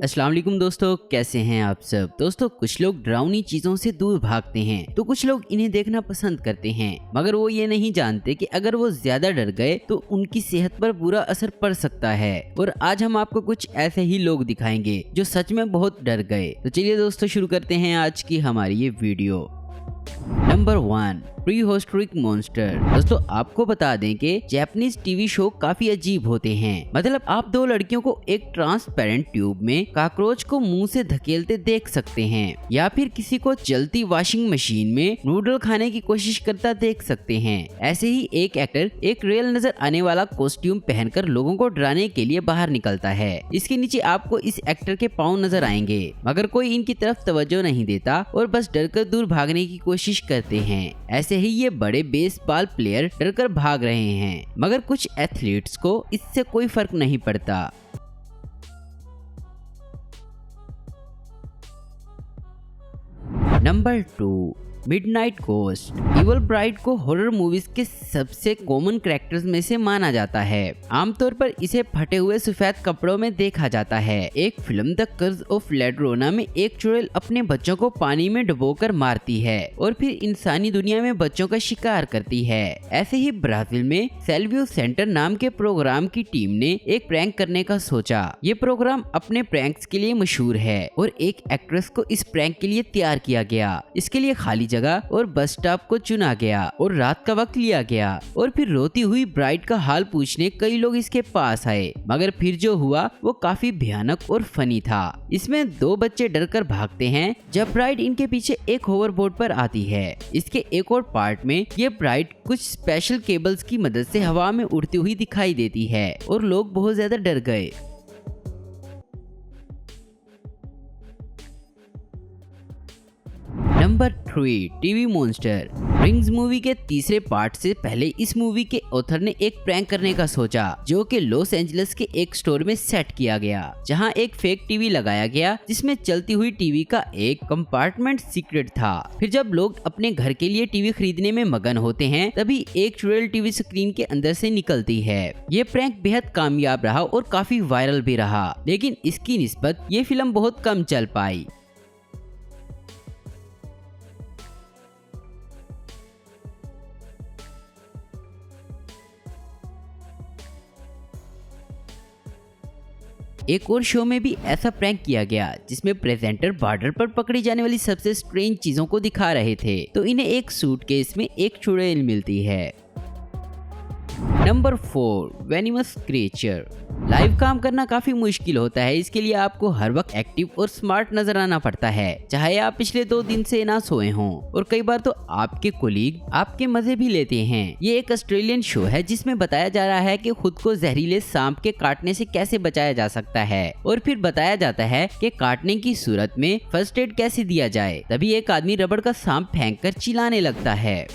अस्सलाम वालेकुम दोस्तों, कैसे हैं आप सब। दोस्तों, कुछ लोग डरावनी चीजों से दूर भागते हैं तो कुछ लोग इन्हें देखना पसंद करते हैं, मगर वो ये नहीं जानते कि अगर वो ज्यादा डर गए तो उनकी सेहत पर बुरा असर पड़ सकता है। और आज हम आपको कुछ ऐसे ही लोग दिखाएंगे जो सच में बहुत डर गए। तो चलिए दोस्तों, शुरू करते हैं आज की हमारी ये वीडियो। Number 1, prehistoric monster. दोस्तों, आपको बता दें कि जापानीज टीवी शो काफी अजीब होते हैं। मतलब आप दो लड़कियों को एक ट्रांसपेरेंट ट्यूब में कॉकरोच को मुंह से धकेलते देख सकते हैं, या फिर किसी को चलती वॉशिंग मशीन में नूडल खाने की कोशिश करता देख सकते हैं। ऐसे ही एक एक्टर एक रियल नजर आने वाला कॉस्ट्यूम पहनकर लोगों को डराने के लिए बाहर निकलता है। इसके नीचे आपको इस एक्टर के पाँव नजर आएंगे, मगर कोई इनकी तरफ तवज्जो नहीं देता और बस डरकर दूर भागने की कोशिश करते हैं। ऐसे ही ये बड़े बेसबॉल प्लेयर डरकर भाग रहे हैं, मगर कुछ एथलीट्स को इससे कोई फर्क नहीं पड़ता। Number 2, midnight ghost. Evil bride को हॉरर मूवीज के सबसे कॉमन कैरेक्टर्स में से माना जाता है। आमतौर पर इसे फटे हुए सफेद कपड़ों में देखा जाता है। एक फिल्म द कर्ज ऑफ ला llorona में एक चुड़ैल अपने बच्चों को पानी में डुबोकर मारती है और फिर इंसानी दुनिया में बच्चों का शिकार करती है। ऐसे ही ब्राजील में सेल्वियो सेंटर नाम के प्रोग्राम की टीम ने एक प्रैंक करने का सोचा। ये प्रोग्राम अपने प्रैंक्स के लिए मशहूर है और एक एक्ट्रेस को इस प्रैंक के लिए तैयार किया गया। इसके लिए खाली जगह और बस स्टॉप को चुना गया और रात का वक्त लिया गया और फिर रोती हुई ब्राइड का हाल पूछने कई लोग इसके पास आए, मगर फिर जो हुआ वो काफी भयानक और फनी था। इसमें दो बच्चे डरकर भागते हैं जब ब्राइड इनके पीछे एक होवरबोर्ड पर आती है। इसके एक और पार्ट में ये ब्राइड कुछ स्पेशल केबल्स की मदद से हवा में उड़ती हुई दिखाई देती है और लोग बहुत ज्यादा डर गए। Number 3, TV monster. Rings movie के तीसरे पार्ट से पहले इस मूवी के ऑथर ने एक प्रैंक करने का सोचा, जो कि लॉस एंजलिस के एक स्टोर में सेट किया गया, जहां एक फेक टीवी लगाया गया जिसमें चलती हुई टीवी का एक कंपार्टमेंट सीक्रेट था। फिर जब लोग अपने घर के लिए टीवी खरीदने में मगन होते हैं, तभी एक चुड़ैल टीवी स्क्रीन के अंदर से निकलती है। ये प्रैंक बेहद कामयाब रहा और काफी वायरल भी रहा, लेकिन इसकी निस्बत ये फिल्म बहुत कम चल पाई। एक और शो में भी ऐसा प्रैंक किया गया जिसमें प्रेजेंटर बॉर्डर पर पकड़ी जाने वाली सबसे स्ट्रेंज चीजों को दिखा रहे थे, तो इन्हें एक सूटकेस में एक चुड़ैल मिलती है। Number 4, वेनिमस creature. लाइव काम करना काफी मुश्किल होता है। इसके लिए आपको हर वक्त एक्टिव और स्मार्ट नजर आना पड़ता है, चाहे आप पिछले 2 दिन से ना सोए हों, और कई बार तो आपके कोलीग आपके मजे भी लेते हैं। ये एक ऑस्ट्रेलियन शो है जिसमें बताया जा रहा है कि खुद को जहरीले सांप के काटने से कैसे बचाया जा सकता है, और फिर बताया जाता है कि काटने की सूरत में फर्स्ट एड कैसे दिया जाए। तभी एक आदमी रबड़ का सांप फेंककर चिल्लाने लगता है।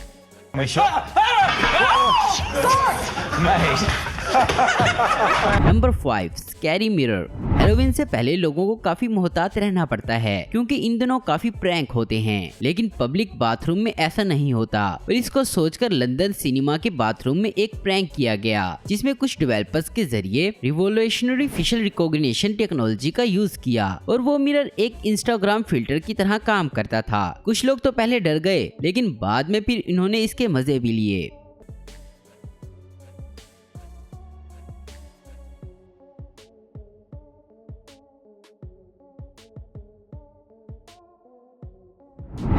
Number 5, scary mirror. हैलोवीन से पहले लोगों को काफी मोहतात रहना पड़ता है, क्योंकि इन दिनों काफी प्रैंक होते हैं, लेकिन पब्लिक बाथरूम में ऐसा नहीं होता। और इसको सोचकर लंदन सिनेमा के बाथरूम में एक प्रैंक किया गया, जिसमें कुछ डेवलपर्स के जरिए रिवोल्यूशनरी फेशियल रिकॉग्निशन टेक्नोलॉजी का यूज किया, और वो मिरर एक इंस्टाग्राम फिल्टर की तरह काम करता था। कुछ लोग तो पहले डर गए, लेकिन बाद में फिर इन्होंने इसके मजे भी लिए।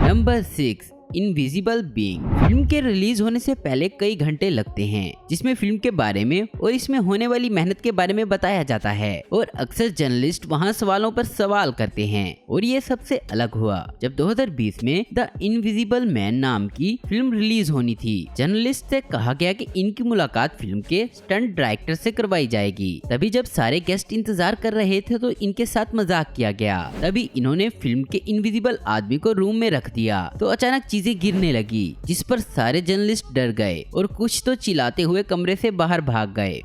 Number 6, invisible being. फिल्म के रिलीज होने से पहले कई घंटे लगते हैं, जिसमें फिल्म के बारे में और इसमें होने वाली मेहनत के बारे में बताया जाता है, और अक्सर जर्नलिस्ट वहां सवालों पर सवाल करते हैं। और ये सबसे अलग हुआ जब 2020 में द इनविजिबल मैन नाम की फिल्म रिलीज होनी थी। जर्नलिस्ट से कहा गया कि इनकी मुलाकात फिल्म के स्टंट डायरेक्टर से करवाई जाएगी। तभी जब सारे गेस्ट इंतजार कर रहे थे तो इनके साथ मजाक किया गया। तभी इन्होंने फिल्म के इनविजिबल आदमी को रूम में रख दिया, तो अचानक चीजें गिरने लगी, जिस पर सारे जर्नलिस्ट डर गए और कुछ तो चिल्लाते हुए कमरे से बाहर भाग गए।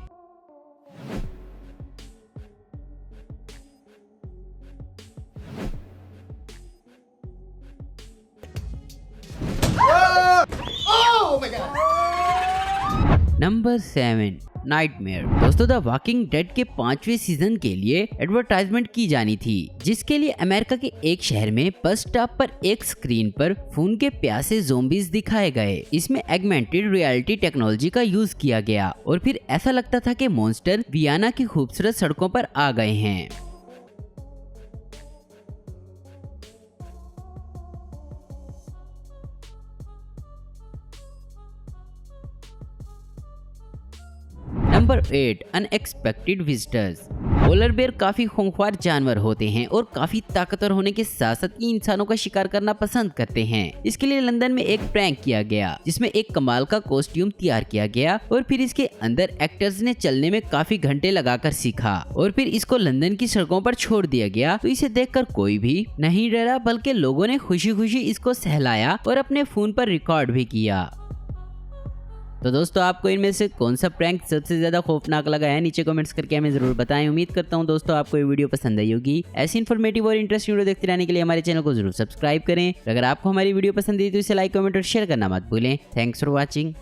Number 7, nightmare. दोस्तों द वॉकिंग डेड के 5वें सीजन के लिए एडवर्टाइजमेंट की जानी थी, जिसके लिए अमेरिका के एक शहर में बस स्टॉप पर एक स्क्रीन पर खून के प्यासे ज़ॉम्बीज दिखाए गए। इसमें एगमेंटेड रियलिटी टेक्नोलॉजी का यूज किया गया और फिर ऐसा लगता था कि मॉन्स्टर वियना की खूबसूरत सड़कों पर आ गए हैं। Number 8 unexpected visitors. Polar bear काफी खूंखार जानवर होते हैं और काफी ताकतवर होने के साथ साथ ये इंसानों का शिकार करना पसंद करते हैं। इसके लिए लंदन में एक प्रैंक किया गया जिसमें एक कमाल का कॉस्ट्यूम तैयार किया गया और फिर इसके अंदर एक्टर्स ने चलने में काफी घंटे लगाकर सीखा और फिर इसको लंदन की सड़कों पर छोड़ दिया गया। तो इसे देखकर कोई भी नहीं डरा, बल्कि लोगों ने खुशी खुशी इसको सहलाया और अपने फोन पर रिकॉर्ड भी किया। तो दोस्तों आपको इनमें से कौन सा प्रैंक सबसे ज्यादा खौफनाक लगा है, नीचे कमेंट्स करके हमें जरूर बताएं। उम्मीद करता हूं दोस्तों आपको ये वीडियो पसंद आई होगी। ऐसी इन्फॉर्मेटिव और इंटरेस्टिंग वीडियो देखते रहने के लिए हमारे चैनल को जरूर सब्सक्राइब करें। अगर आपको हमारी वीडियो पसंद आई तो इसे लाइक, कमेंट और शेयर करना मत भूलें। Thanks for watching.